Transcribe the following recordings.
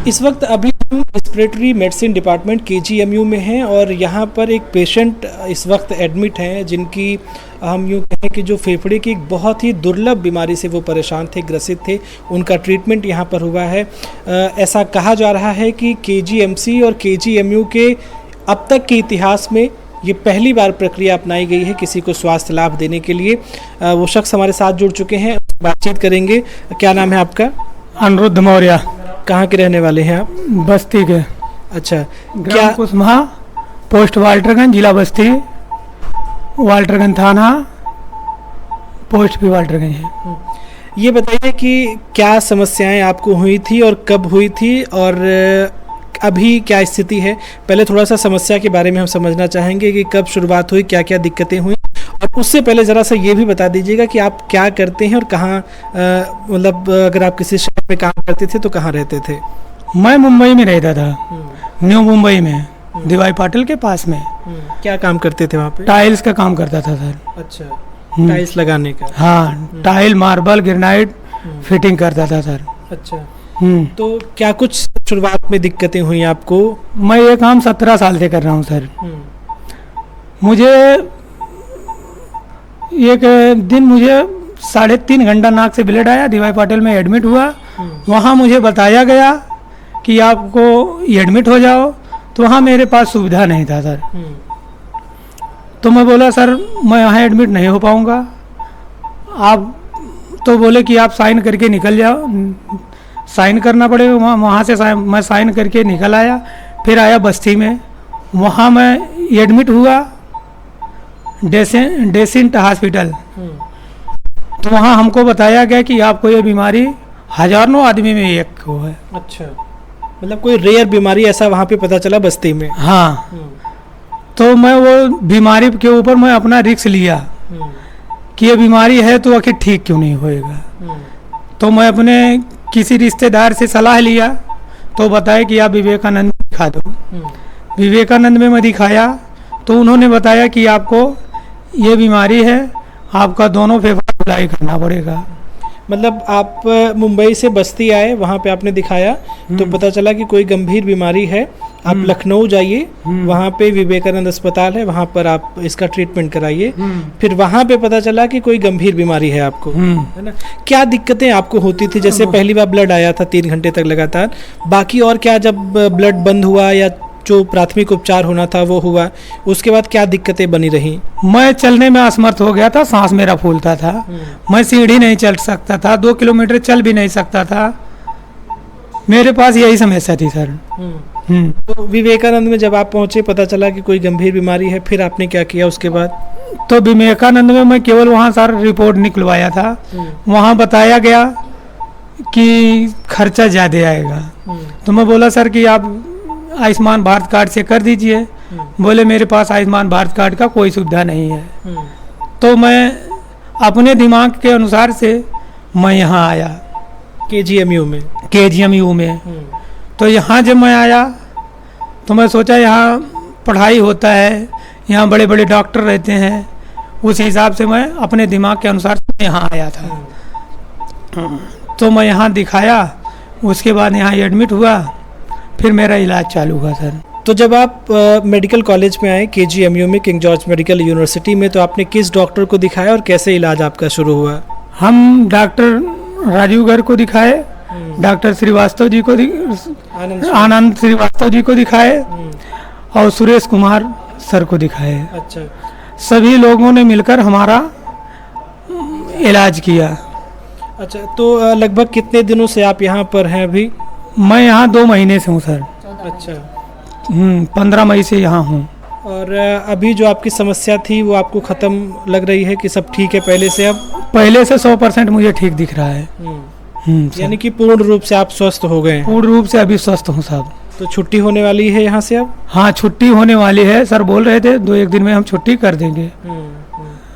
इस वक्त अभी हम रेस्पिरेटरी मेडिसिन डिपार्टमेंट केजीएमयू में हैं और यहाँ पर एक पेशेंट इस वक्त एडमिट हैं जिनकी हम यूँ कहें कि जो फेफड़े की एक बहुत ही दुर्लभ बीमारी से वो परेशान थे, ग्रसित थे। उनका ट्रीटमेंट यहाँ पर हुआ है। ऐसा कहा जा रहा है कि केजीएमसी और केजीएमयू के अब तक के इतिहास में ये पहली बार प्रक्रिया अपनाई गई है किसी को स्वास्थ्य लाभ देने के लिए। वो शख्स हमारे साथ जुड़ चुके हैं, बातचीत करेंगे। क्या नाम है आपका? अनिरुद्ध मौर्य। कहाँ के रहने वाले हैं आप? बस्ती के। अच्छा, क्या कुसमहा, पोस्ट वाल्टरगंज, जिला बस्ती, वाल्टरगंज थाना, पोस्ट भी वाल्टरगंज है। ये बताइए कि क्या समस्याएं आपको हुई थी और कब हुई थी और अभी क्या स्थिति है? पहले थोड़ा सा समस्या के बारे में हम समझना चाहेंगे कि कब शुरुआत हुई, क्या क्या दिक्कतें हुई, और उससे पहले ज़रा सा ये भी बता दीजिएगा कि आप क्या करते हैं और कहाँ, मतलब अगर आप किसी शहर में काम करते थे तो कहाँ रहते थे? मैं मुंबई में रहता था, न्यू मुंबई में, दीवाई पाटिल के पास में। क्या काम करते थे वहाँ पे? टाइल्स का काम करता था सर। अच्छा, टाइल्स लगाने का? हाँ, टाइल, मार्बल, ग्रेनाइट फिटिंग करता था सर। अच्छा, तो क्या कुछ शुरुआत में दिक्कतें हुई आपको? मैं ये काम 17 साल से कर रहा हूँ सर। मुझे एक दिन मुझे 3.5 घंटा नाक से ब्लड आया, दीवाई पाटिल में एडमिट हुआ। वहाँ मुझे बताया गया कि आपको एडमिट हो जाओ, तो वहाँ मेरे पास सुविधा नहीं था सर। तो मैं बोला सर मैं यहाँ एडमिट नहीं हो पाऊँगा। आप तो बोले कि आप साइन करके निकल जाओ, साइन करना पड़ेगा। वहाँ से मैं साइन करके निकल आया। फिर आया बस्ती में, वहाँ मैं एडमिट हुआ डेसेंट हॉस्पिटल। तो वहाँ हमको बताया गया कि आपको ये बीमारी हजारों आदमी में एक को है। अच्छा, मतलब कोई रेयर बीमारी ऐसा वहाँ पे पता चला बस्ती में? हाँ। तो मैं वो बीमारी के ऊपर मैं अपना रिस्क लिया कि ये बीमारी है तो आखिर ठीक क्यों नहीं होएगा। तो मैं अपने किसी रिश्तेदार से सलाह लिया, तो बताया कि आप विवेकानंद में दिखा दो। विवेकानंद में मैं दिखाया तो उन्होंने बताया कि आपको ये बीमारी है, आपका दोनों फेफड़ा अप्लाई करना पड़ेगा। मतलब आप मुंबई से बस्ती आए, वहाँ पे आपने दिखाया तो पता चला कि कोई गंभीर बीमारी है, आप लखनऊ जाइए, वहाँ पे विवेकानंद अस्पताल है, वहाँ पर आप इसका ट्रीटमेंट कराइए। फिर वहाँ पे पता चला कि कोई गंभीर बीमारी है आपको, है ना? क्या दिक्कतें आपको होती थी? जैसे पहली बार ब्लड आया था 3 घंटे तक लगातार, बाकी और क्या जब ब्लड बंद हुआ या जो प्राथमिक उपचार होना था वो हुआ, उसके बाद क्या दिक्कतें बनी रही? मैं चलने में असमर्थ हो गया था, सांस मेरा फूलता था, मैं सीढ़ी नहीं चल सकता था, 2 किलोमीटर चल भी नहीं सकता था। मेरे पास यही समस्या थी सर। तो विवेकानंद में जब आप पहुंचे पता चला कि कोई गंभीर बीमारी है, फिर आपने क्या किया उसके बाद? तो विवेकानंद में मैं केवल वहाँ सर रिपोर्ट निकलवाया था। वहाँ बताया गया कि खर्चा ज़्यादा आएगा। तो मैं बोला सर कि आप आयुष्मान भारत कार्ड से कर दीजिए। बोले मेरे पास आयुष्मान भारत कार्ड का कोई सुविधा नहीं है। तो मैं अपने दिमाग के अनुसार से मैं यहाँ आया केजीएमयू में। तो यहाँ जब मैं आया तो मैं सोचा यहाँ पढ़ाई होता है, यहाँ बड़े बड़े डॉक्टर रहते हैं, उस हिसाब से मैं अपने दिमाग के अनुसार से यहाँ आया था। तो मैं यहाँ दिखाया, उसके बाद यहाँ एडमिट हुआ, फिर मेरा इलाज चालू हुआ सर। तो जब आप मेडिकल कॉलेज में आए केजीएमयू में, किंग जॉर्ज मेडिकल यूनिवर्सिटी में, तो आपने किस डॉक्टर को दिखाया और कैसे इलाज आपका शुरू हुआ? हम डॉक्टर राजीव गर्ग को दिखाए, डॉक्टर श्रीवास्तव जी को आनंद श्रीवास्तव जी को दिखाए और सुरेश कुमार सर को दिखाए। अच्छा, सभी लोगों ने मिलकर हमारा इलाज किया। अच्छा, तो लगभग कितने दिनों से आप यहाँ पर हैं अभी? मैं यहाँ 2 महीने से हूँ सर। अच्छा, 15 मई से यहाँ हूँ। और अभी जो आपकी समस्या थी वो आपको ख़त्म लग रही है कि सब ठीक है पहले से? अब पहले से 100% मुझे ठीक दिख रहा है। यानी कि पूर्ण रूप से आप स्वस्थ हो गए? पूर्ण रूप से अभी स्वस्थ हूँ साहब। तो छुट्टी होने वाली है यहाँ से अब? हाँ, छुट्टी होने वाली है। सर बोल रहे थे 2-1 दिन में हम छुट्टी कर देंगे।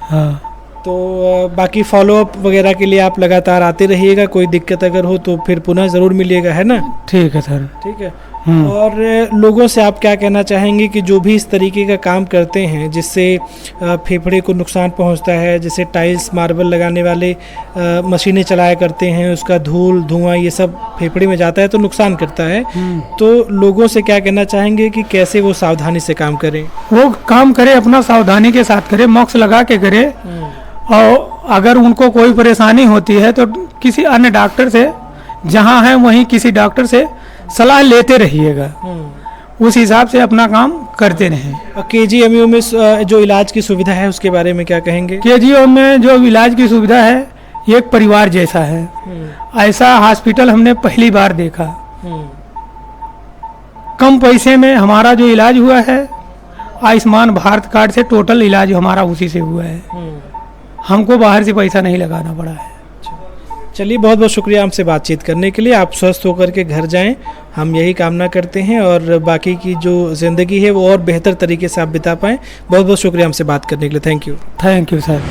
हाँ। तो बाकी फॉलोअप वगैरह के लिए आप लगातार आते रहिएगा, कोई दिक्कत अगर हो तो फिर पुनः ज़रूर मिलिएगा, है ना? ठीक है सर। ठीक है। और लोगों से आप क्या कहना चाहेंगे कि जो भी इस तरीके का काम करते हैं जिससे फेफड़े को नुकसान पहुंचता है, जैसे टाइल्स मार्बल लगाने वाले मशीनें चलाया करते हैं, उसका धूल धुआं ये सब फेफड़े में जाता है तो नुकसान करता है, तो लोगों से क्या कहना चाहेंगे कि कैसे वो सावधानी से काम करें? वो काम करे अपना सावधानी के साथ करे, मास्क लगा के करे, और अगर उनको कोई परेशानी होती है तो किसी अन्य डॉक्टर से, जहाँ है वहीं किसी डॉक्टर से सलाह लेते रहिएगा, उस हिसाब से अपना काम करते रहें। KGMU में जो इलाज की सुविधा है उसके बारे में क्या कहेंगे? KGMU में जो इलाज की सुविधा है ये एक परिवार जैसा है। ऐसा हॉस्पिटल हमने पहली बार देखा। कम पैसे में हमारा जो इलाज हुआ है, आयुष्मान भारत कार्ड से टोटल इलाज हमारा उसी से हुआ है। हमको बाहर से पैसा नहीं लगाना पड़ा है। चलिए, बहुत बहुत शुक्रिया हमसे बातचीत करने के लिए। आप स्वस्थ होकर के घर जाएं, हम यही कामना करते हैं, और बाकी की जो ज़िंदगी है वो और बेहतर तरीके से आप बिता पाएं। बहुत बहुत शुक्रिया हमसे बात करने के लिए। Thank you. Thank you sir.